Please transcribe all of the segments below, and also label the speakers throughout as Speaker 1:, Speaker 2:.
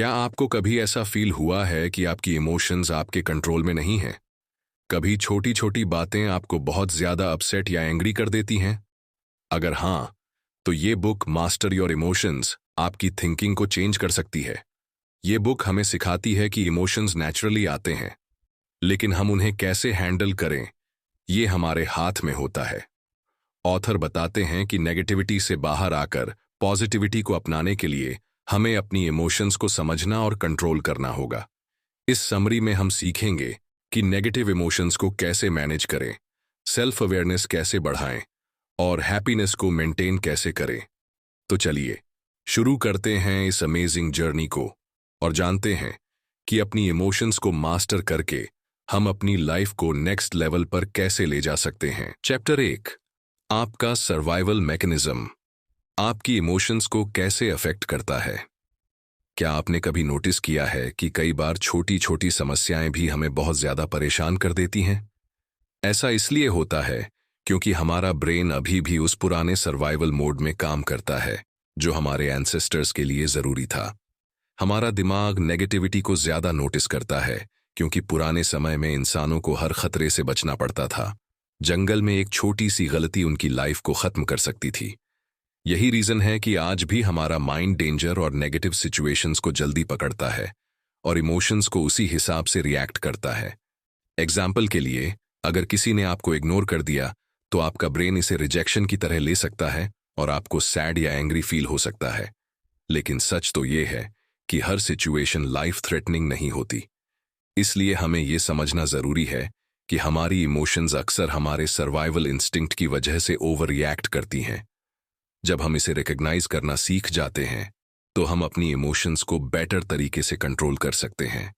Speaker 1: क्या आपको कभी ऐसा फील हुआ है कि आपकी इमोशंस आपके कंट्रोल में नहीं हैं? कभी छोटी छोटी बातें आपको बहुत ज्यादा अपसेट या एंग्री कर देती हैं? अगर हाँ, तो ये बुक मास्टर योर इमोशंस आपकी थिंकिंग को चेंज कर सकती है। ये बुक हमें सिखाती है कि इमोशंस नेचुरली आते हैं, लेकिन हम उन्हें कैसे हैंडल करें, ये हमारे हाथ में होता है। ऑथर बताते हैं कि नेगेटिविटी से बाहर आकर पॉजिटिविटी को अपनाने के लिए हमें अपनी इमोशंस को समझना और कंट्रोल करना होगा। इस समरी में हम सीखेंगे कि नेगेटिव इमोशंस को कैसे मैनेज करें, सेल्फ अवेयरनेस कैसे बढ़ाएं और हैप्पीनेस को मेंटेन कैसे करें। तो चलिए शुरू करते हैं इस अमेजिंग जर्नी को और जानते हैं कि अपनी इमोशंस को मास्टर करके हम अपनी लाइफ को नेक्स्ट लेवल पर कैसे ले जा सकते हैं। चैप्टर 1, आपका सर्वाइवल मैकेनिज्म आपकी इमोशंस को कैसे अफेक्ट करता है। क्या आपने कभी नोटिस किया है कि कई बार छोटी छोटी समस्याएं भी हमें बहुत ज्यादा परेशान कर देती हैं? ऐसा इसलिए होता है क्योंकि हमारा ब्रेन अभी भी उस पुराने सर्वाइवल मोड में काम करता है जो हमारे एंसेस्टर्स के लिए जरूरी था। हमारा दिमाग नेगेटिविटी को ज्यादा नोटिस करता है क्योंकि पुराने समय में इंसानों को हर खतरे से बचना पड़ता था। जंगल में एक छोटी सी गलती उनकी लाइफ को खत्म कर सकती थी। यही रीजन है कि आज भी हमारा माइंड डेंजर और नेगेटिव सिचुएशंस को जल्दी पकड़ता है और इमोशंस को उसी हिसाब से रिएक्ट करता है। एग्जाम्पल के लिए, अगर किसी ने आपको इग्नोर कर दिया तो आपका ब्रेन इसे रिजेक्शन की तरह ले सकता है और आपको सैड या एंग्री फील हो सकता है। लेकिन सच तो ये है कि हर सिचुएशन लाइफ थ्रेटनिंग नहीं होती। इसलिए हमें यह समझना जरूरी है कि हमारी इमोशंस अक्सर हमारे सर्वाइवल इंस्टिंक्ट की वजह से ओवर रिएक्ट करती हैं। जब हम इसे रिकॉग्नाइज करना सीख जाते हैं तो हम अपनी इमोशंस को बेटर तरीके से कंट्रोल कर सकते हैं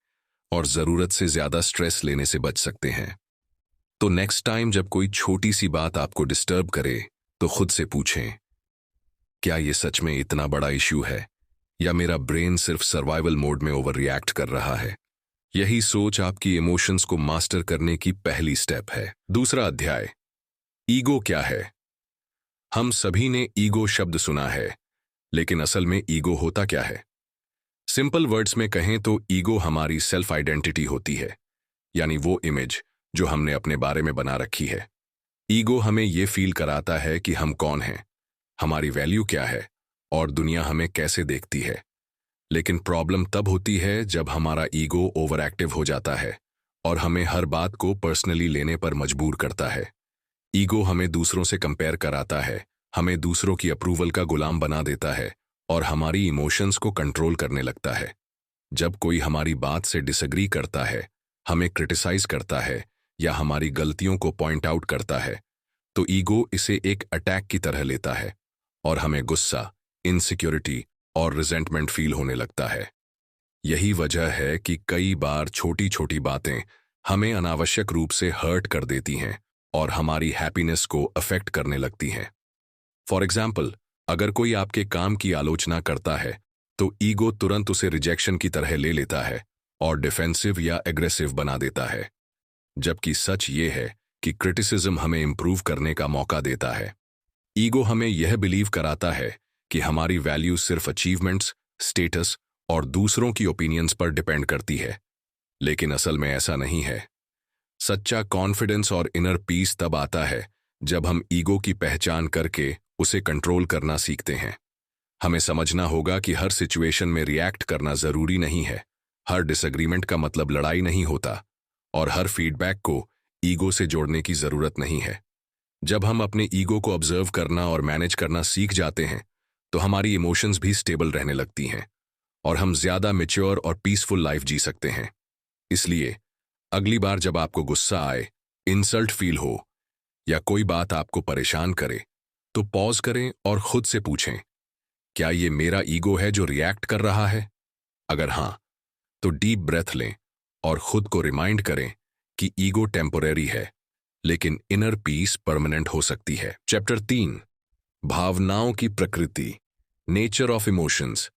Speaker 1: और जरूरत से ज्यादा स्ट्रेस लेने से बच सकते हैं। तो नेक्स्ट टाइम जब कोई छोटी सी बात आपको डिस्टर्ब करे तो खुद से पूछें, क्या ये सच में इतना बड़ा इश्यू है या मेरा ब्रेन सिर्फ सर्वाइवल मोड में ओवर रिएक्ट कर रहा है? यही सोच आपकी इमोशंस को मास्टर करने की पहली स्टेप है। दूसरा अध्याय, ईगो क्या है। हम सभी ने ईगो शब्द सुना है, लेकिन असल में ईगो होता क्या है? सिंपल वर्ड्स में कहें तो ईगो हमारी सेल्फ आइडेंटिटी होती है, यानी वो इमेज जो हमने अपने बारे में बना रखी है। ईगो हमें ये फील कराता है कि हम कौन हैं, हमारी वैल्यू क्या है और दुनिया हमें कैसे देखती है। लेकिन प्रॉब्लम तब होती है जब हमारा ईगो ओवर एक्टिव हो जाता है और हमें हर बात को पर्सनली लेने पर मजबूर करता है। ईगो हमें दूसरों से कंपेयर कराता है, हमें दूसरों की अप्रूवल का गुलाम बना देता है और हमारी इमोशंस को कंट्रोल करने लगता है। जब कोई हमारी बात से डिसएग्री करता है, हमें क्रिटिसाइज करता है या हमारी गलतियों को पॉइंट आउट करता है, तो ईगो इसे एक अटैक की तरह लेता है और हमें गुस्सा, इनसिक्योरिटी और रिजेंटमेंट फील होने लगता है। यही वजह है कि कई बार छोटी छोटी बातें हमें अनावश्यक रूप से हर्ट कर देती हैं और हमारी हैप्पीनेस को अफेक्ट करने लगती हैं। फॉर एग्जाम्पल, अगर कोई आपके काम की आलोचना करता है तो ईगो तुरंत उसे रिजेक्शन की तरह ले लेता है और डिफेंसिव या एग्रेसिव बना देता है। जबकि सच ये है कि क्रिटिसिज्म हमें इंप्रूव करने का मौका देता है। ईगो हमें यह बिलीव कराता है कि हमारी वैल्यू सिर्फ अचीवमेंट्स, स्टेटस और दूसरों की ओपिनियंस पर डिपेंड करती है, लेकिन असल में ऐसा नहीं है। सच्चा कॉन्फिडेंस और इनर पीस तब आता है जब हम ईगो की पहचान करके उसे कंट्रोल करना सीखते हैं। हमें समझना होगा कि हर सिचुएशन में रिएक्ट करना जरूरी नहीं है, हर डिसएग्रीमेंट का मतलब लड़ाई नहीं होता और हर फीडबैक को ईगो से जोड़ने की जरूरत नहीं है। जब हम अपने ईगो को ऑब्जर्व करना और मैनेज करना सीख जाते हैं तो हमारी इमोशंस भी स्टेबल रहने लगती हैं और हम ज्यादा मैच्योर और पीसफुल लाइफ जी सकते हैं। इसलिए अगली बार जब आपको गुस्सा आए, इंसल्ट फील हो या कोई बात आपको परेशान करे तो पॉज करें और खुद से पूछें, क्या ये मेरा ईगो है जो रिएक्ट कर रहा है? अगर हां, तो डीप ब्रेथ लें और खुद को रिमाइंड करें कि ईगो टेम्पोरेरी है, लेकिन इनर पीस परमानेंट हो सकती है। चैप्टर 3, भावनाओं की प्रकृति, नेचर ऑफ इमोशंस।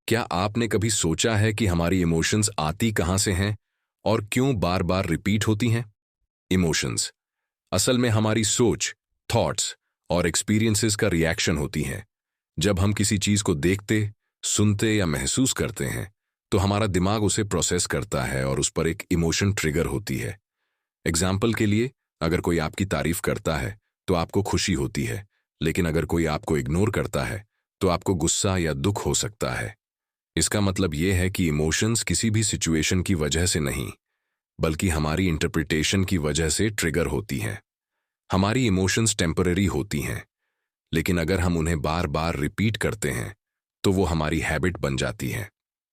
Speaker 1: क्या आपने कभी सोचा है कि हमारी इमोशंस आती कहां से हैं और क्यों बार बार रिपीट होती हैं? इमोशंस असल में हमारी सोच, थॉट्स और एक्सपीरियंसेस का रिएक्शन होती हैं। जब हम किसी चीज को देखते, सुनते या महसूस करते हैं तो हमारा दिमाग उसे प्रोसेस करता है और उस पर एक इमोशन ट्रिगर होती है। एग्जाम्पल के लिए, अगर कोई आपकी तारीफ करता है तो आपको खुशी होती है, लेकिन अगर कोई आपको इग्नोर करता है तो आपको गुस्सा या दुख हो सकता है। इसका मतलब यह है कि इमोशंस किसी भी सिचुएशन की वजह से नहीं, बल्कि हमारी इंटरप्रिटेशन की वजह से ट्रिगर होती हैं। हमारी इमोशंस टेम्पररी होती हैं, लेकिन अगर हम उन्हें बार बार रिपीट करते हैं तो वो हमारी हैबिट बन जाती हैं।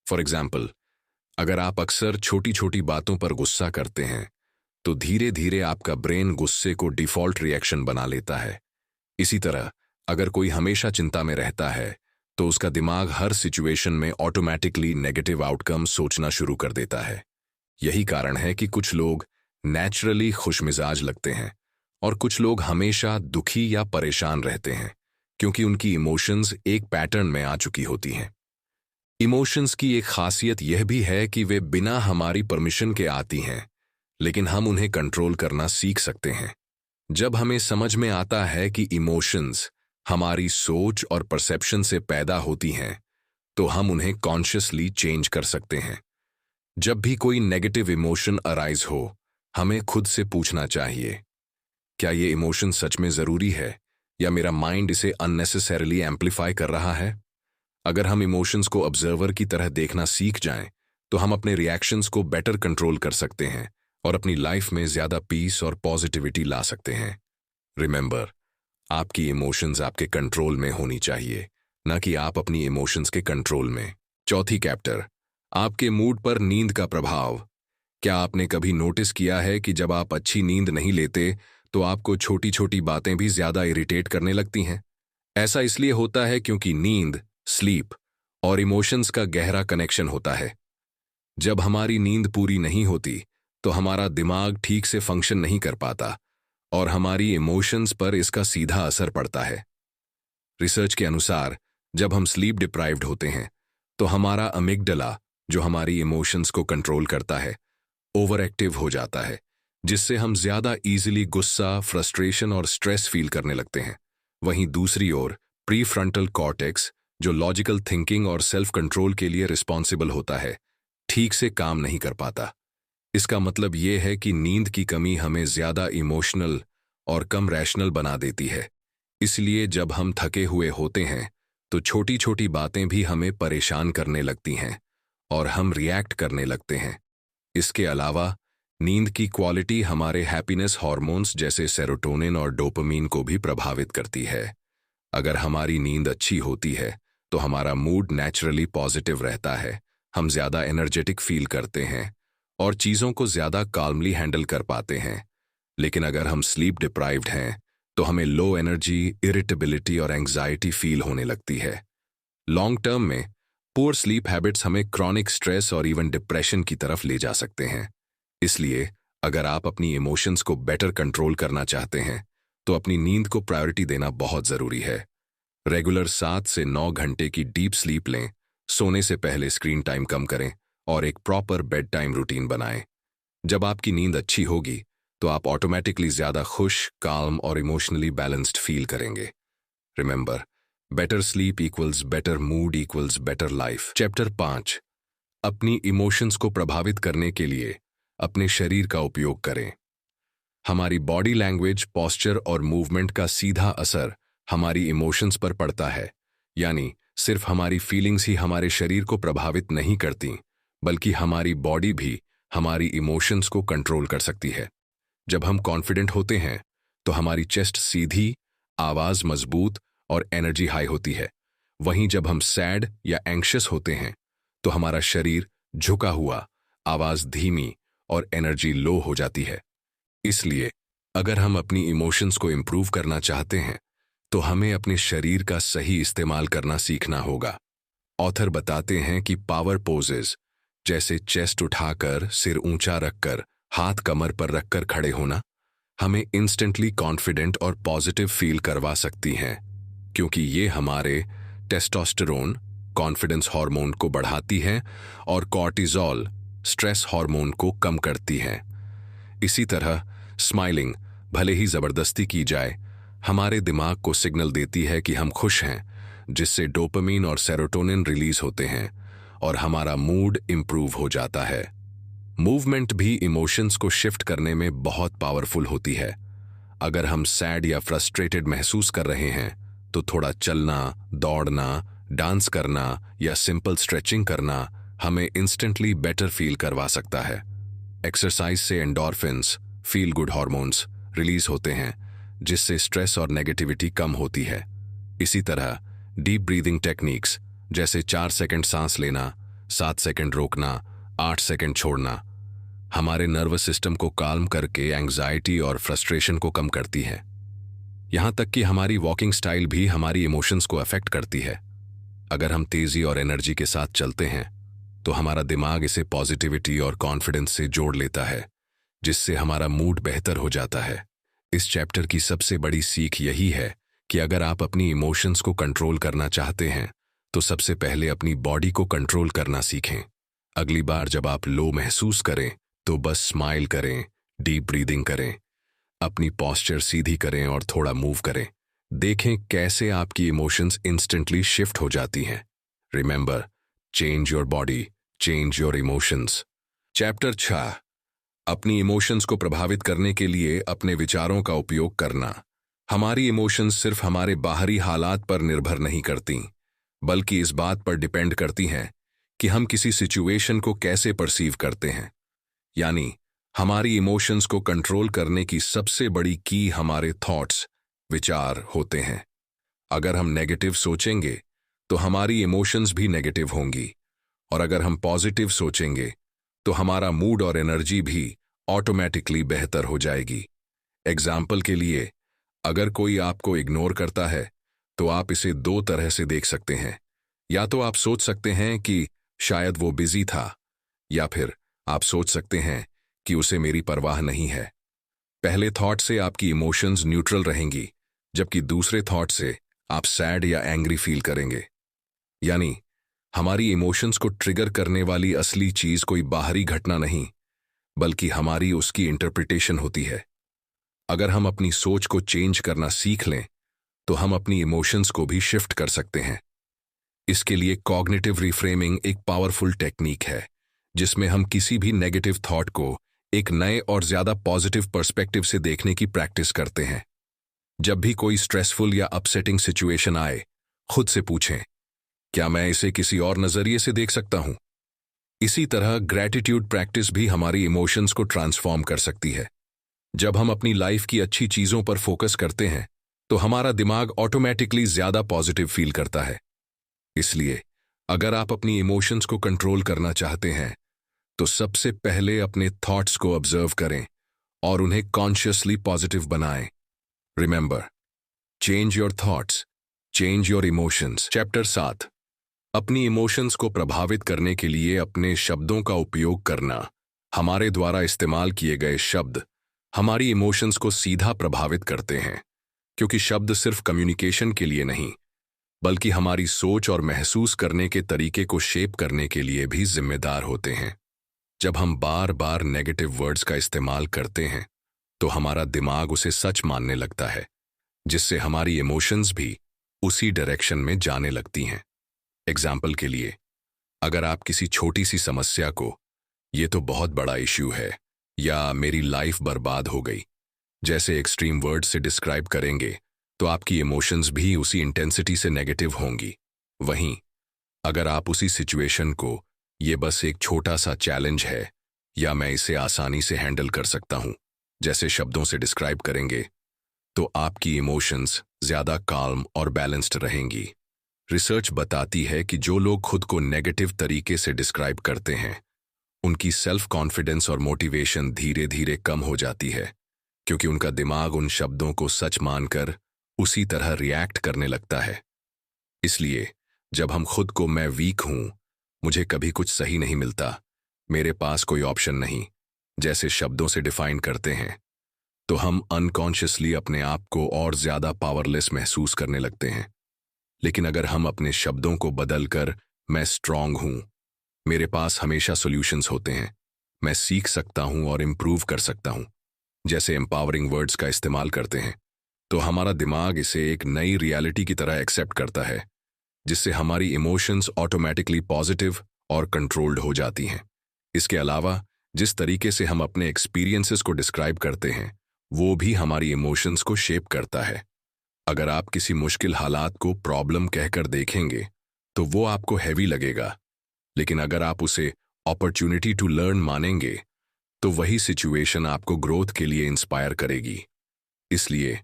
Speaker 1: फॉर एग्जाम्पल, अगर आप अक्सर छोटी छोटी बातों पर गुस्सा करते हैं तो धीरे धीरे आपका ब्रेन गुस्से को डिफॉल्ट रिएक्शन बना लेता है। इसी तरह, अगर कोई हमेशा चिंता में रहता है तो उसका दिमाग हर सिचुएशन में ऑटोमेटिकली नेगेटिव आउटकम सोचना शुरू कर देता है। यही कारण है कि कुछ लोग नेचुरली खुशमिजाज लगते हैं और कुछ लोग हमेशा दुखी या परेशान रहते हैं, क्योंकि उनकी इमोशंस एक पैटर्न में आ चुकी होती हैं। इमोशंस की एक खासियत यह भी है कि वे बिना हमारी परमिशन के आती हैं, लेकिन हम उन्हें कंट्रोल करना सीख सकते हैं। जब हमें समझ में आता है कि इमोशंस हमारी सोच और परसेप्शन से पैदा होती हैं, तो हम उन्हें कॉन्शियसली चेंज कर सकते हैं। जब भी कोई नेगेटिव इमोशन अराइज हो, हमें खुद से पूछना चाहिए, क्या ये इमोशन सच में जरूरी है या मेरा माइंड इसे अननेसेसरीली एम्पलीफाई कर रहा है? अगर हम इमोशंस को ऑब्जर्वर की तरह देखना सीख जाएं, तो हम अपने रिएक्शंस को बेटर कंट्रोल कर सकते हैं और अपनी लाइफ में ज्यादा पीस और पॉजिटिविटी ला सकते हैं। रिमेंबर, आपकी इमोशंस आपके कंट्रोल में होनी चाहिए, न कि आप अपनी इमोशंस के कंट्रोल में। चौथी कैप्टर, आपके मूड पर नींद का प्रभाव। क्या आपने कभी नोटिस किया है कि जब आप अच्छी नींद नहीं लेते तो आपको छोटी छोटी बातें भी ज्यादा इरिटेट करने लगती हैं? ऐसा इसलिए होता है क्योंकि नींद, स्लीप और इमोशंस का गहरा कनेक्शन होता है। जब हमारी नींद पूरी नहीं होती तो हमारा दिमाग ठीक से फंक्शन नहीं कर पाता और हमारी इमोशंस पर इसका सीधा असर पड़ता है। रिसर्च के अनुसार, जब हम स्लीप डिप्राइव्ड होते हैं तो हमारा अमिगडला, जो हमारी इमोशंस को कंट्रोल करता है, ओवर एक्टिव हो जाता है, जिससे हम ज्यादा इजीली गुस्सा, फ्रस्ट्रेशन और स्ट्रेस फील करने लगते हैं। वहीं दूसरी ओर प्रीफ्रंटल कॉर्टेक्स, जो लॉजिकल थिंकिंग और सेल्फ कंट्रोल के लिए रिस्पॉन्सिबल होता है, ठीक से काम नहीं कर पाता। इसका मतलब यह है कि नींद की कमी हमें ज्यादा इमोशनल और कम रैशनल बना देती है। इसलिए जब हम थके हुए होते हैं तो छोटी छोटी बातें भी हमें परेशान करने लगती हैं और हम रिएक्ट करने लगते हैं। इसके अलावा नींद की क्वालिटी हमारे हैप्पीनेस हार्मोन्स जैसे सेरोटोनिन और डोपामीन को भी प्रभावित करती है। अगर हमारी नींद अच्छी होती है तो हमारा मूड नेचुरली पॉजिटिव रहता है, हम ज्यादा एनर्जेटिक फील करते हैं और चीजों को ज्यादा काल्मली हैंडल कर पाते हैं। लेकिन अगर हम स्लीप डिप्राइव्ड हैं तो हमें लो एनर्जी, इरिटेबिलिटी और एंग्जाइटी फील होने लगती है। लॉन्ग टर्म में पुअर स्लीप हैबिट्स हमें क्रॉनिक स्ट्रेस और इवन डिप्रेशन की तरफ ले जा सकते हैं। इसलिए अगर आप अपनी इमोशंस को बेटर कंट्रोल करना चाहते हैं तो अपनी नींद को प्रायोरिटी देना बहुत जरूरी है। रेगुलर 7 से 9 घंटे की डीप स्लीप लें, सोने से पहले स्क्रीन टाइम कम करें और एक प्रॉपर बेड टाइम रूटीन बनाएं। जब आपकी नींद अच्छी होगी तो आप ऑटोमेटिकली ज्यादा खुश, काल्म और इमोशनली बैलेंस्ड फील करेंगे। Remember, better sleep equals better mood equals better life. Chapter 5, अपनी इमोशंस को प्रभावित करने के लिए अपने शरीर का उपयोग करें। हमारी बॉडी लैंग्वेज, पॉस्चर और मूवमेंट का सीधा असर हमारी इमोशंस पर पड़ता है। यानी सिर्फ हमारी फीलिंग्स ही हमारे शरीर को प्रभावित नहीं करती, बल्कि हमारी बॉडी भी हमारी इमोशंस को कंट्रोल कर सकती है। जब हम कॉन्फिडेंट होते हैं तो हमारी चेस्ट सीधी, आवाज मजबूत और एनर्जी हाई होती है। वहीं जब हम सैड या एंग्शियस होते हैं तो हमारा शरीर झुका हुआ, आवाज धीमी और एनर्जी लो हो जाती है। इसलिए अगर हम अपनी इमोशंस को इंप्रूव करना चाहते हैं तो हमें अपने शरीर का सही इस्तेमाल करना सीखना होगा। ऑथर बताते हैं कि पावर पोजेस जैसे चेस्ट उठाकर, सिर ऊंचा रखकर, हाथ कमर पर रखकर खड़े होना हमें इंस्टेंटली कॉन्फिडेंट और पॉजिटिव फील करवा सकती हैं, क्योंकि ये हमारे टेस्टोस्टेरोन, कॉन्फिडेंस हार्मोन को बढ़ाती हैं और कॉर्टिजोल, स्ट्रेस हार्मोन को कम करती हैं। इसी तरह स्माइलिंग, भले ही जबरदस्ती की जाए, हमारे दिमाग को सिग्नल देती है कि हम खुश हैं, जिससे डोपामीन और सेरोटोनिन रिलीज होते हैं और हमारा मूड इंप्रूव हो जाता है। मूवमेंट भी इमोशंस को शिफ्ट करने में बहुत पावरफुल होती है। अगर हम सैड या फ्रस्ट्रेटेड महसूस कर रहे हैं तो थोड़ा चलना, दौड़ना, डांस करना या सिंपल स्ट्रेचिंग करना हमें इंस्टेंटली बेटर फील करवा सकता है। एक्सरसाइज से endorphins, feel good hormones release होते हैं, जिससे स्ट्रेस और नेगेटिविटी कम होती है। इसी तरह डीप ब्रीदिंग टेक्निक्स जैसे 4 सेकंड सांस लेना, 7 सेकंड रोकना, 8 सेकंड छोड़ना हमारे नर्वस सिस्टम को काल्म करके एंग्जाइटी और फ्रस्ट्रेशन को कम करती है। यहां तक कि हमारी वॉकिंग स्टाइल भी हमारी इमोशंस को अफेक्ट करती है। अगर हम तेजी और एनर्जी के साथ चलते हैं तो हमारा दिमाग इसे पॉजिटिविटी और कॉन्फिडेंस से जोड़ लेता है, जिससे हमारा मूड बेहतर हो जाता है। इस चैप्टर की सबसे बड़ी सीख यही है कि अगर आप अपनी इमोशंस को कंट्रोल करना चाहते हैं तो सबसे पहले अपनी बॉडी को कंट्रोल करना सीखें। अगली बार जब आप लो महसूस करें तो बस स्माइल करें, डीप ब्रीदिंग करें, अपनी पोस्चर सीधी करें और थोड़ा मूव करें। देखें कैसे आपकी इमोशंस इंस्टेंटली शिफ्ट हो जाती हैं। Remember, change your body, change your emotions. Chapter 6, अपनी इमोशंस को प्रभावित करने के लिए अपने विचारों का उपयोग करना। हमारी इमोशंस सिर्फ हमारे बाहरी हालात पर निर्भर नहीं करती, बल्कि इस बात पर डिपेंड करती हैं कि हम किसी सिचुएशन को कैसे परसीव करते हैं। यानी हमारी इमोशंस को कंट्रोल करने की सबसे बड़ी की हमारे थॉट्स, विचार होते हैं। अगर हम नेगेटिव सोचेंगे तो हमारी इमोशंस भी नेगेटिव होंगी, और अगर हम पॉजिटिव सोचेंगे तो हमारा मूड और एनर्जी भी ऑटोमेटिकली बेहतर हो जाएगी। एग्जाम्पल के लिए, अगर कोई आपको इग्नोर करता है तो आप इसे 2 तरह से देख सकते हैं। या तो आप सोच सकते हैं कि शायद वो बिजी था, या फिर आप सोच सकते हैं कि उसे मेरी परवाह नहीं है। पहले थॉट से आपकी इमोशंस न्यूट्रल रहेंगी, जबकि दूसरे थॉट से आप सैड या एंग्री फील करेंगे। यानी हमारी इमोशंस को ट्रिगर करने वाली असली चीज कोई बाहरी घटना नहीं, बल्कि हमारी उसकी इंटरप्रिटेशन होती है। अगर हम अपनी सोच को चेंज करना सीख लें तो हम अपनी इमोशंस को भी शिफ्ट कर सकते हैं। इसके लिए कॉग्निटिव रिफ्रेमिंग एक पावरफुल टेक्निक है, जिसमें हम किसी भी नेगेटिव थॉट को एक नए और ज्यादा पॉजिटिव पर्सपेक्टिव से देखने की प्रैक्टिस करते हैं। जब भी कोई स्ट्रेसफुल या अपसेटिंग सिचुएशन आए, खुद से पूछें, क्या मैं इसे किसी और नजरिए से देख सकता हूं? इसी तरह ग्रैटिट्यूड प्रैक्टिस भी हमारी इमोशंस को ट्रांसफॉर्म कर सकती है। जब हम अपनी लाइफ की अच्छी चीजों पर फोकस करते हैं तो हमारा दिमाग ऑटोमेटिकली ज्यादा पॉजिटिव फील करता है। इसलिए अगर आप अपनी इमोशंस को कंट्रोल करना चाहते हैं तो सबसे पहले अपने थॉट्स को ऑब्जर्व करें और उन्हें कॉन्शियसली पॉजिटिव बनाएं। Remember, change your thoughts, change your emotions. Chapter 7, अपनी इमोशंस को प्रभावित करने के लिए अपने शब्दों का उपयोग करना। हमारे द्वारा इस्तेमाल किए गए शब्द हमारी इमोशंस को सीधा प्रभावित करते हैं, क्योंकि शब्द सिर्फ कम्युनिकेशन के लिए नहीं, बल्कि हमारी सोच और महसूस करने के तरीके को शेप करने के लिए भी जिम्मेदार होते हैं। जब हम बार बार नेगेटिव वर्ड्स का इस्तेमाल करते हैं तो हमारा दिमाग उसे सच मानने लगता है, जिससे हमारी इमोशंस भी उसी डायरेक्शन में जाने लगती हैं। एग्जाम्पल के लिए, अगर आप किसी छोटी सी समस्या को "ये तो बहुत बड़ा इश्यू है" या "मेरी लाइफ बर्बाद हो गई" जैसे एक्सट्रीम वर्ड से डिस्क्राइब करेंगे तो आपकी इमोशंस भी उसी इंटेंसिटी से नेगेटिव होंगी। वहीं अगर आप उसी सिचुएशन को "ये बस एक छोटा सा चैलेंज है" या "मैं इसे आसानी से हैंडल कर सकता हूं" जैसे शब्दों से डिस्क्राइब करेंगे तो आपकी इमोशंस ज्यादा काल्म और बैलेंस्ड रहेंगी। रिसर्च बताती है कि जो लोग खुद को नेगेटिव तरीके से डिस्क्राइब करते हैं उनकी सेल्फ कॉन्फिडेंस और मोटिवेशन धीरे धीरे कम हो जाती है, क्योंकि उनका दिमाग उन शब्दों को सच मानकर उसी तरह रिएक्ट करने लगता है। इसलिए जब हम खुद को "मैं वीक हूं, मुझे कभी कुछ सही नहीं मिलता, मेरे पास कोई ऑप्शन नहीं" जैसे शब्दों से डिफाइन करते हैं तो हम अनकॉन्शियसली अपने आप को और ज्यादा पावरलेस महसूस करने लगते हैं। लेकिन अगर हम अपने शब्दों को बदलकर "मैं स्ट्रांग हूं, मेरे पास हमेशा सॉल्यूशंस होते हैं, मैं सीख सकता हूं और इम्प्रूव कर सकता हूं" जैसे एम्पावरिंग वर्ड्स का इस्तेमाल करते हैं, तो हमारा दिमाग इसे एक नई रियलिटी की तरह एक्सेप्ट करता है, जिससे हमारी इमोशंस ऑटोमेटिकली पॉजिटिव और कंट्रोल्ड हो जाती हैं। इसके अलावा जिस तरीके से हम अपने एक्सपीरियंसेस को डिस्क्राइब करते हैं वो भी हमारी इमोशंस को शेप करता है। अगर आप किसी मुश्किल हालात को प्रॉब्लम कहकर देखेंगे तो वो आपको हैवी लगेगा, लेकिन अगर आप उसे अपॉर्चुनिटी टू लर्न मानेंगे तो वही सिचुएशन आपको ग्रोथ के लिए इंस्पायर करेगी। इसलिए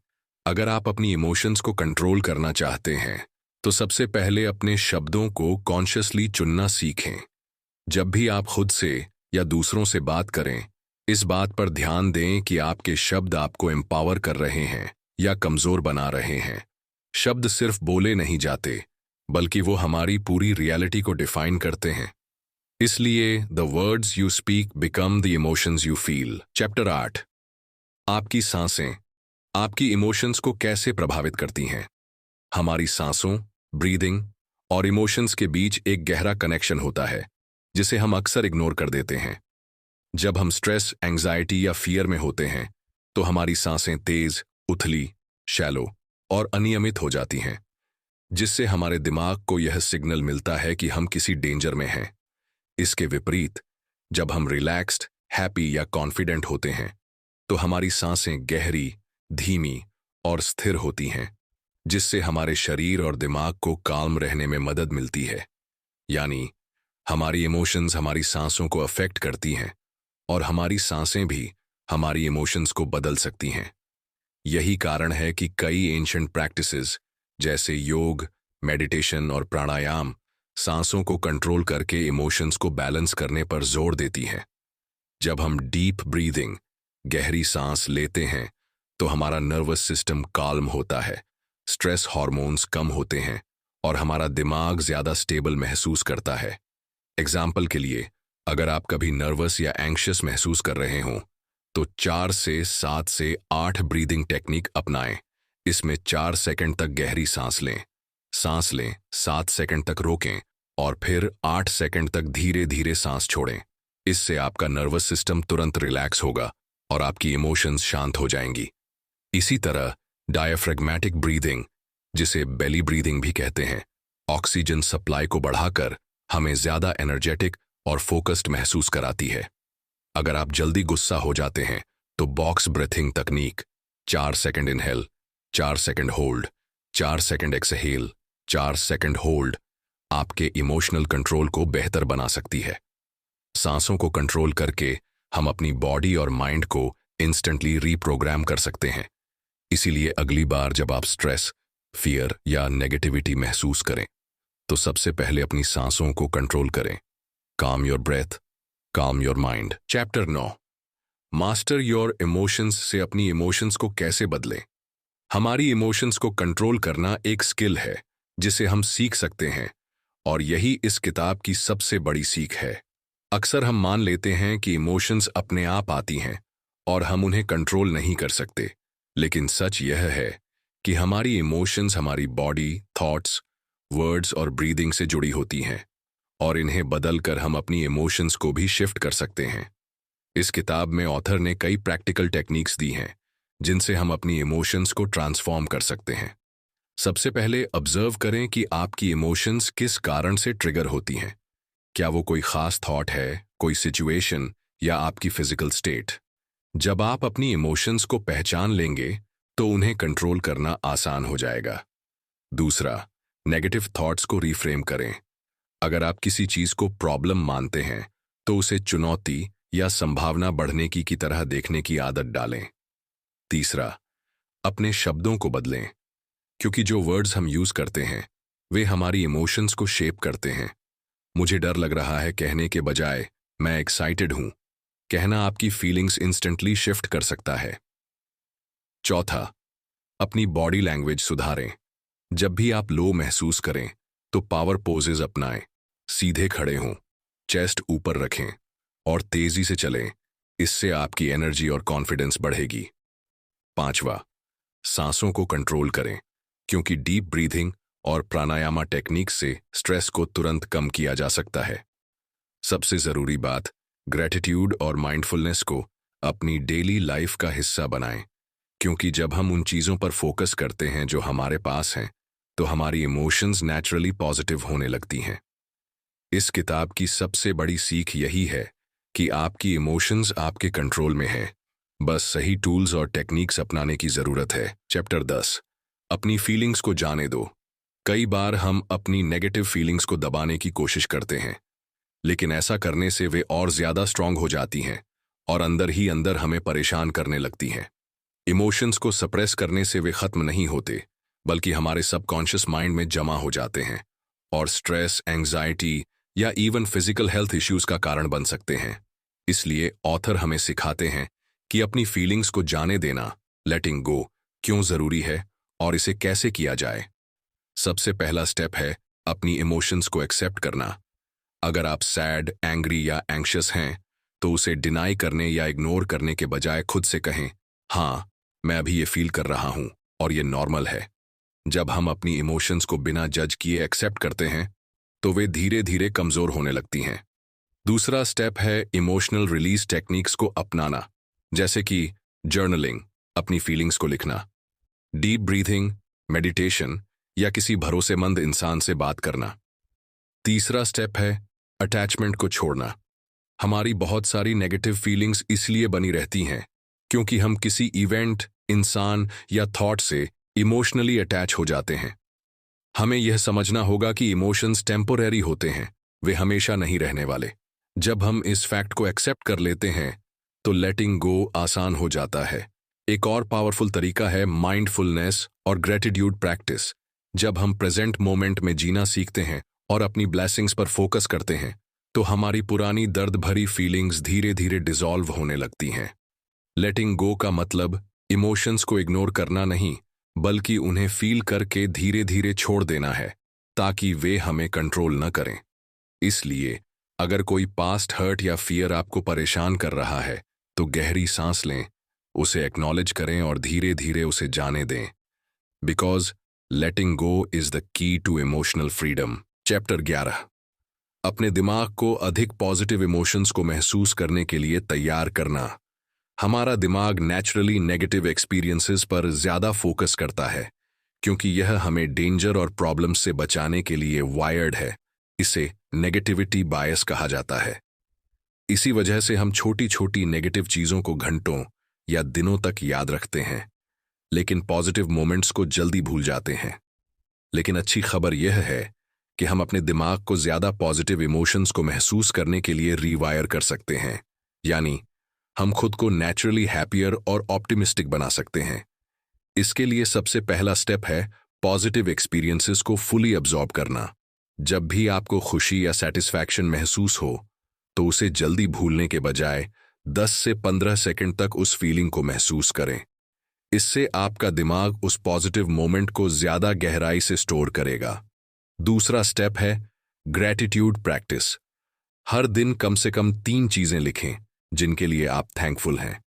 Speaker 1: अगर आप अपनी इमोशंस को कंट्रोल करना चाहते हैं तो सबसे पहले अपने शब्दों को कॉन्शियसली चुनना सीखें। जब भी आप खुद से या दूसरों से बात करें, इस बात पर ध्यान दें कि आपके शब्द आपको एम्पावर कर रहे हैं या कमजोर बना रहे हैं। शब्द सिर्फ बोले नहीं जाते, बल्कि वो हमारी पूरी रियलिटी को डिफाइन करते हैं। इसलिए the words you speak become the emotions you feel. Chapter 8, आपकी सांसें आपकी इमोशंस को कैसे प्रभावित करती हैं। हमारी सांसों, ब्रीदिंग और इमोशंस के बीच एक गहरा कनेक्शन होता है जिसे हम अक्सर इग्नोर कर देते हैं। जब हम स्ट्रेस, एंग्जाइटी या फियर में होते हैं तो हमारी सांसें तेज, उथली, शैलो और अनियमित हो जाती हैं, जिससे हमारे दिमाग को यह सिग्नल मिलता है कि हम किसी डेंजर में हैं। इसके विपरीत जब हम रिलैक्स्ड, हैप्पी या कॉन्फिडेंट होते हैं तो हमारी सांसें गहरी, धीमी और स्थिर होती हैं, जिससे हमारे शरीर और दिमाग को काम रहने में मदद मिलती है। यानी हमारी इमोशंस हमारी सांसों को अफेक्ट करती हैं और हमारी सांसें भी हमारी इमोशंस को बदल सकती हैं। यही कारण है कि कई एंशिएंट प्रैक्टिसेस जैसे योग, मेडिटेशन और प्राणायाम सांसों को कंट्रोल करके इमोशंस को बैलेंस करने पर जोर देती हैं। जब हम डीप ब्रीदिंग, गहरी सांस लेते हैं तो हमारा नर्वस सिस्टम काल्म होता है, स्ट्रेस हार्मोन्स कम होते हैं और हमारा दिमाग ज्यादा स्टेबल महसूस करता है। एग्जाम्पल के लिए, अगर आप कभी नर्वस या एंग्शियस महसूस कर रहे हों तो 4 से 7 से 8 ब्रीदिंग टेक्निक अपनाएं। इसमें 4 सेकंड तक गहरी सांस लें, 7 सेकंड तक रोकें और फिर 8 सेकंड तक धीरे धीरे सांस छोड़ें। इससे आपका नर्वस सिस्टम तुरंत रिलैक्स होगा और आपकी इमोशंस शांत हो जाएंगी। इसी तरह डायफ्रेगमेटिक ब्रीदिंग, जिसे बेली ब्रीदिंग भी कहते हैं, ऑक्सीजन सप्लाई को बढ़ाकर हमें ज्यादा एनर्जेटिक और फोकस्ड महसूस कराती है। अगर आप जल्दी गुस्सा हो जाते हैं तो बॉक्स ब्रीथिंग तकनीक 4 second inhale, 4 second hold, 4 second exhale, 4 second hold आपके इमोशनल कंट्रोल को बेहतर बना सकती है। सांसों को कंट्रोल करके हम अपनी बॉडी और माइंड को इंस्टेंटली रीप्रोग्राम कर सकते हैं। इसीलिए अगली बार जब आप स्ट्रेस, फियर या नेगेटिविटी महसूस करें तो सबसे पहले अपनी सांसों को कंट्रोल करें। Calm your breath, calm your mind. Chapter 9, master your emotions से अपनी इमोशंस को कैसे बदलें। हमारी इमोशंस को कंट्रोल करना एक स्किल है जिसे हम सीख सकते हैं और यही इस किताब की सबसे बड़ी सीख है। अक्सर हम मान लेते हैं कि इमोशंस अपने आप आती हैं और हम उन्हें कंट्रोल नहीं कर सकते, लेकिन सच यह है कि हमारी इमोशंस हमारी बॉडी, थॉट्स, वर्ड्स और ब्रीदिंग से जुड़ी होती हैं और इन्हें बदलकर हम अपनी इमोशंस को भी शिफ्ट कर सकते हैं। इस किताब में ऑथर ने कई प्रैक्टिकल टेक्निक्स दी हैं जिनसे हम अपनी इमोशंस को ट्रांसफॉर्म कर सकते हैं। सबसे पहले ऑब्जर्व करें कि आपकी इमोशंस किस कारण से ट्रिगर होती हैं। क्या वो कोई खास थॉट है, कोई सिचुएशन या आपकी फिजिकल स्टेट। जब आप अपनी इमोशंस को पहचान लेंगे तो उन्हें कंट्रोल करना आसान हो जाएगा। दूसरा, नेगेटिव थॉट्स को रिफ्रेम करें। अगर आप किसी चीज को प्रॉब्लम मानते हैं तो उसे चुनौती या संभावना बढ़ने की तरह देखने की आदत डालें। तीसरा, अपने शब्दों को बदलें, क्योंकि जो वर्ड्स हम यूज करते हैं वे हमारी इमोशंस को शेप करते हैं। मुझे डर लग रहा है कहने के बजाय मैं एक्साइटेड हूं कहना आपकी फीलिंग्स इंस्टेंटली शिफ्ट कर सकता है। चौथा, अपनी बॉडी लैंग्वेज सुधारें। जब भी आप लो महसूस करें तो पावर पोजेज अपनाएं। सीधे खड़े हों, चेस्ट ऊपर रखें और तेजी से चलें। इससे आपकी एनर्जी और कॉन्फिडेंस बढ़ेगी। पांचवा, सांसों को कंट्रोल करें, क्योंकि डीप ब्रीथिंग और प्राणायामा टेक्निक से स्ट्रेस को तुरंत कम किया जा सकता है। सबसे जरूरी बात, ग्रेटिट्यूड और माइंडफुलनेस को अपनी डेली लाइफ का हिस्सा बनाएं, क्योंकि जब हम उन चीजों पर फोकस करते हैं जो हमारे पास हैं तो हमारी इमोशंस नेचुरली पॉजिटिव होने लगती हैं। इस किताब की सबसे बड़ी सीख यही है कि आपकी इमोशंस आपके कंट्रोल में हैं। बस सही टूल्स और टेक्निक्स अपनाने की जरूरत है। चैप्टर 10, अपनी फीलिंग्स को जाने दो। कई बार हम अपनी नेगेटिव फीलिंग्स को दबाने की कोशिश करते हैं, लेकिन ऐसा करने से वे और ज्यादा स्ट्रांग हो जाती हैं और अंदर ही अंदर हमें परेशान करने लगती हैं। इमोशंस को सप्रेस करने से वे खत्म नहीं होते, बल्कि हमारे सबकॉन्शियस माइंड में जमा हो जाते हैं और स्ट्रेस, एंग्जाइटी या इवन फिजिकल हेल्थ इश्यूज का कारण बन सकते हैं। इसलिए ऑथर हमें सिखाते हैं कि अपनी फीलिंग्स को जाने देना, लेटिंग गो, क्यों जरूरी है और इसे कैसे किया जाए। सबसे पहला स्टेप है अपनी इमोशंस को एक्सेप्ट करना। अगर आप सैड, एंग्री या एंग्शियस हैं, तो उसे डिनाई करने या इग्नोर करने के बजाय खुद से कहें, हाँ, मैं अभी ये फील कर रहा हूं और ये नॉर्मल है। जब हम अपनी इमोशंस को बिना जज किए एक्सेप्ट करते हैं, तो वे धीरे धीरे कमजोर होने लगती हैं। दूसरा स्टेप है इमोशनल रिलीज टेक्निक्स को अपनाना, जैसे कि जर्नलिंग, अपनी फीलिंग्स को लिखना, डीप ब्रीथिंग, मेडिटेशन या किसी भरोसेमंद इंसान से बात करना। तीसरा स्टेप है अटैचमेंट को छोड़ना। हमारी बहुत सारी नेगेटिव फीलिंग्स इसलिए बनी रहती हैं क्योंकि हम किसी इवेंट, इंसान या थॉट से इमोशनली अटैच हो जाते हैं। हमें यह समझना होगा कि इमोशंस टेम्पोररी होते हैं, वे हमेशा नहीं रहने वाले। जब हम इस फैक्ट को एक्सेप्ट कर लेते हैं, तो लेटिंग गो आसान हो जाता है। एक और पावरफुल तरीका है माइंडफुलनेस और ग्रेटिट्यूड प्रैक्टिस। जब हम प्रेजेंट मोमेंट में जीना सीखते हैं और अपनी ब्लेसिंग्स पर फोकस करते हैं, तो हमारी पुरानी दर्द भरी फीलिंग्स धीरे धीरे डिसॉल्व होने लगती हैं। लेटिंग गो का मतलब इमोशंस को इग्नोर करना नहीं, बल्कि उन्हें फील करके धीरे धीरे छोड़ देना है, ताकि वे हमें कंट्रोल न करें। इसलिए अगर कोई पास्ट हर्ट या फियर आपको परेशान कर रहा है, तो गहरी सांस लें, उसे एक्नॉलेज करें और धीरे धीरे उसे जाने दें। Because letting go is the key to emotional freedom. Chapter 11, अपने दिमाग को अधिक पॉजिटिव इमोशंस को महसूस करने के लिए तैयार करना। हमारा दिमाग नेचुरली नेगेटिव एक्सपीरियंसेस पर ज्यादा फोकस करता है, क्योंकि यह हमें डेंजर और प्रॉब्लम्स से बचाने के लिए वायर्ड है। इसे नेगेटिविटी बायस कहा जाता है। इसी वजह से हम छोटी छोटी नेगेटिव चीजों को घंटों या दिनों तक याद रखते हैं, लेकिन पॉजिटिव मोमेंट्स को जल्दी भूल जाते हैं। लेकिन अच्छी खबर यह है कि हम अपने दिमाग को ज्यादा पॉजिटिव इमोशंस को महसूस करने के लिए रीवायर कर सकते हैं, यानी हम खुद को नेचुरली हैप्पियर और ऑप्टिमिस्टिक बना सकते हैं। इसके लिए सबसे पहला स्टेप है पॉजिटिव एक्सपीरियंसेस को फुली अब्जॉर्ब करना। जब भी आपको खुशी या सेटिस्फैक्शन महसूस हो, तो उसे जल्दी भूलने के बजाय 10 से 15 सेकंड तक उस फीलिंग को महसूस करें। इससे आपका दिमाग उस पॉजिटिव मोमेंट को ज्यादा गहराई से स्टोर करेगा। दूसरा स्टेप है ग्रैटिट्यूड प्रैक्टिस। हर दिन कम से कम 3 चीजें लिखें जिनके लिए आप थैंकफुल हैं।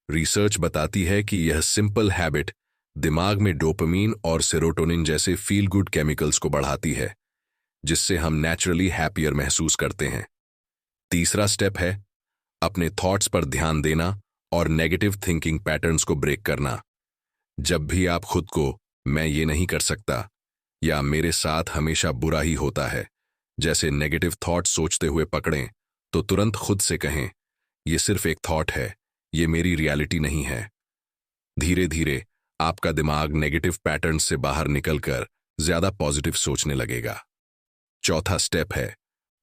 Speaker 1: रिसर्च बताती है कि यह सिंपल हैबिट दिमाग में डोपामीन और सेरोटोनिन जैसे फील गुड केमिकल्स को बढ़ाती है, जिससे हम नेचुरली हैप्पियर महसूस करते हैं। तीसरा स्टेप है अपने थॉट्स पर ध्यान देना और नेगेटिव थिंकिंग पैटर्न्स को ब्रेक करना। जब भी आप खुद को मैं ये नहीं कर सकता या मेरे साथ हमेशा बुरा ही होता है जैसे नेगेटिव थॉट्स सोचते हुए पकड़ें, तो तुरंत खुद से कहें, ये सिर्फ एक थॉट है, ये मेरी रियलिटी नहीं है। धीरे धीरे आपका दिमाग नेगेटिव पैटर्न से बाहर निकलकर ज्यादा पॉजिटिव सोचने लगेगा। चौथा स्टेप है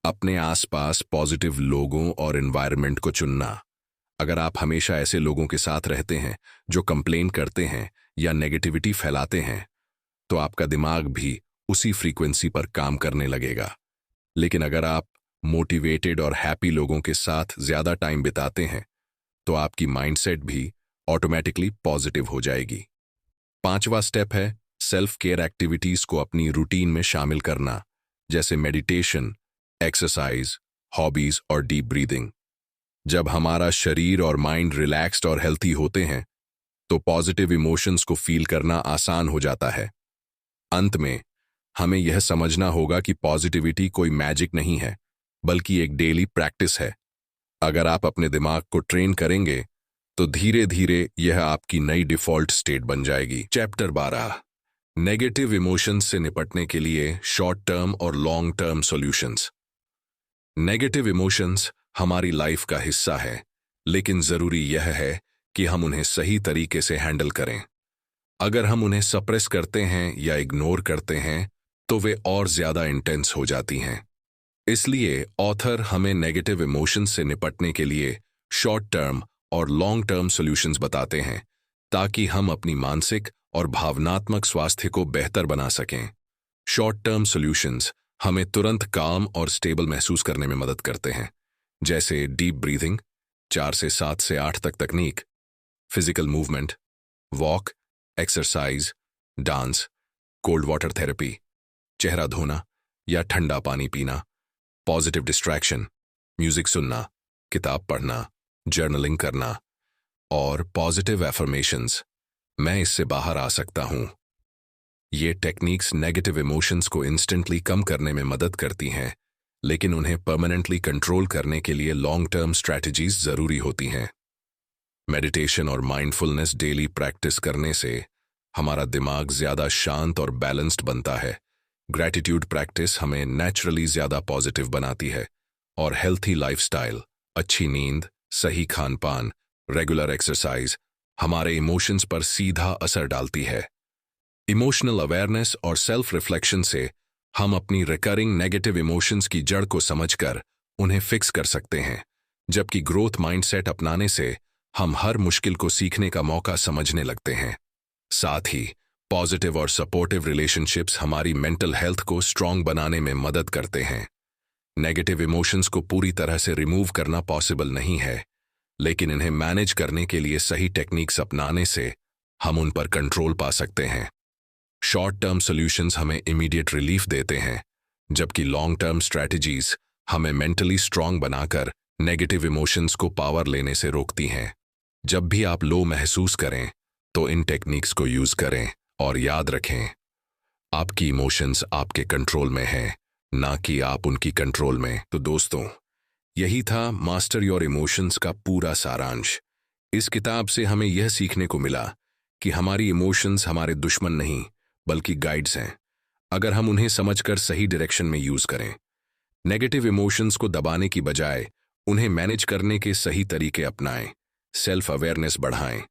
Speaker 1: अपने आसपास पॉजिटिव लोगों और एनवायरनमेंट को चुनना। अगर आप हमेशा ऐसे लोगों के साथ रहते हैं जो कंप्लेन करते हैं या नेगेटिविटी फैलाते हैं, तो आपका दिमाग भी उसी फ्रीक्वेंसी पर काम करने लगेगा। लेकिन अगर आप मोटिवेटेड और हैप्पी लोगों के साथ ज्यादा टाइम बिताते हैं, तो आपकी माइंडसेट भी ऑटोमेटिकली पॉजिटिव हो जाएगी। पांचवा स्टेप है सेल्फ केयर एक्टिविटीज को अपनी रूटीन में शामिल करना, जैसे मेडिटेशन, एक्सरसाइज, हॉबीज और डीप ब्रीदिंग। जब हमारा शरीर और माइंड रिलैक्स्ड और हेल्थी होते हैं, तो पॉजिटिव इमोशंस को फील करना आसान हो जाता है। अंत में हमें यह समझना होगा कि पॉजिटिविटी कोई मैजिक नहीं है, बल्कि एक डेली प्रैक्टिस है। अगर आप अपने दिमाग को ट्रेन करेंगे, तो धीरे धीरे यह आपकी नई डिफॉल्ट स्टेट बन जाएगी। चैप्टर 12, नेगेटिव इमोशंस से निपटने के लिए शॉर्ट टर्म और long term solutions. Negative emotions हमारी लाइफ का हिस्सा है, लेकिन जरूरी यह है कि हम उन्हें सही तरीके से हैंडल करें। अगर हम उन्हें सप्रेस करते हैं या इग्नोर करते हैं तो वे और ज्यादा इंटेंस हो जाती हैं। इसलिए ऑथर हमें नेगेटिव इमोशंस से निपटने के लिए शॉर्ट टर्म और लॉन्ग टर्म सॉल्यूशंस बताते हैं, ताकि हम अपनी मानसिक और भावनात्मक स्वास्थ्य को बेहतर बना सकें। शॉर्ट टर्म सॉल्यूशंस हमें तुरंत काम और स्टेबल महसूस करने में मदद करते हैं, जैसे डीप ब्रीथिंग, 4 से 7 से 8 तक तकनीक, physical movement, walk, exercise, dance, cold water therapy, चेहरा धोना या ठंडा पानी पीना, पॉजिटिव डिस्ट्रैक्शन, म्यूजिक सुनना, किताब पढ़ना, जर्नलिंग करना और पॉजिटिव एफर्मेशंस, मैं इससे बाहर आ सकता हूं। ये टेक्निक्स नेगेटिव इमोशंस को इंस्टेंटली कम करने में मदद करती हैं, लेकिन उन्हें परमानेंटली कंट्रोल करने के लिए लॉन्ग टर्म स्ट्रैटेजीज जरूरी होती हैं। मेडिटेशन और माइंडफुलनेस डेली प्रैक्टिस करने से हमारा दिमाग ज्यादा शांत और बैलेंस्ड बनता है। ग्रैटिट्यूड प्रैक्टिस हमें नेचुरली ज्यादा पॉजिटिव बनाती है और हेल्थी लाइफस्टाइल, अच्छी नींद, सही खान पान, रेगुलर एक्सरसाइज हमारे इमोशंस पर सीधा असर डालती है। इमोशनल अवेयरनेस और सेल्फ रिफ्लेक्शन से हम अपनी रिकरिंग नेगेटिव इमोशंस की जड़ को समझकर उन्हें फिक्स कर सकते हैं, जबकि ग्रोथ माइंडसेट अपनाने से हम हर मुश्किल को सीखने का मौका समझने लगते हैं। साथ ही पॉजिटिव और सपोर्टिव रिलेशनशिप्स हमारी मेंटल हेल्थ को स्ट्रांग बनाने में मदद करते हैं। नेगेटिव इमोशंस को पूरी तरह से रिमूव करना पॉसिबल नहीं है, लेकिन इन्हें मैनेज करने के लिए सही टेक्निक्स अपनाने से हम उन पर कंट्रोल पा सकते हैं। शॉर्ट टर्म सॉल्यूशंस हमें इमीडिएट रिलीफ देते हैं, जबकि लॉन्ग टर्म स्ट्रैटेजीज हमें मेंटली स्ट्रांग बनाकर नेगेटिव इमोशंस को पावर लेने से रोकती हैं। जब भी आप लो महसूस करें तो इन टेक्निक्स को यूज करें और याद रखें, आपकी इमोशंस आपके कंट्रोल में हैं, ना कि आप उनकी कंट्रोल में। तो दोस्तों, यही था मास्टर योर इमोशंस का पूरा सारांश। इस किताब से हमें यह सीखने को मिला कि हमारी इमोशंस हमारे दुश्मन नहीं बल्कि गाइड्स हैं, अगर हम उन्हें समझकर सही डायरेक्शन में यूज करें। नेगेटिव इमोशंस को दबाने की बजाय उन्हें मैनेज करने के सही तरीके अपनाएं, सेल्फ अवेयरनेस बढ़ाएं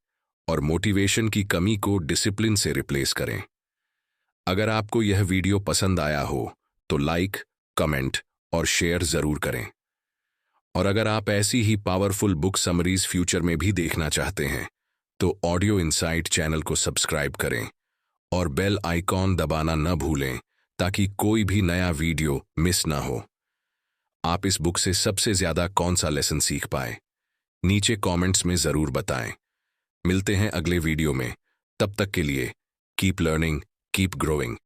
Speaker 1: और मोटिवेशन की कमी को डिसिप्लिन से रिप्लेस करें। अगर आपको यह वीडियो पसंद आया हो तो लाइक, कमेंट और शेयर जरूर करें। और अगर आप ऐसी ही पावरफुल बुक समरीज फ्यूचर में भी देखना चाहते हैं तो ऑडियो इनसाइट चैनल को सब्सक्राइब करें और बेल आइकॉन दबाना न भूलें, ताकि कोई भी नया वीडियो मिस ना हो। आप इस बुक से सबसे ज्यादा कौन सा लेसन सीख पाए, नीचे कमेंट्स में जरूर बताएं। मिलते हैं अगले वीडियो में, तब तक के लिए कीप लर्निंग, कीप ग्रोइंग।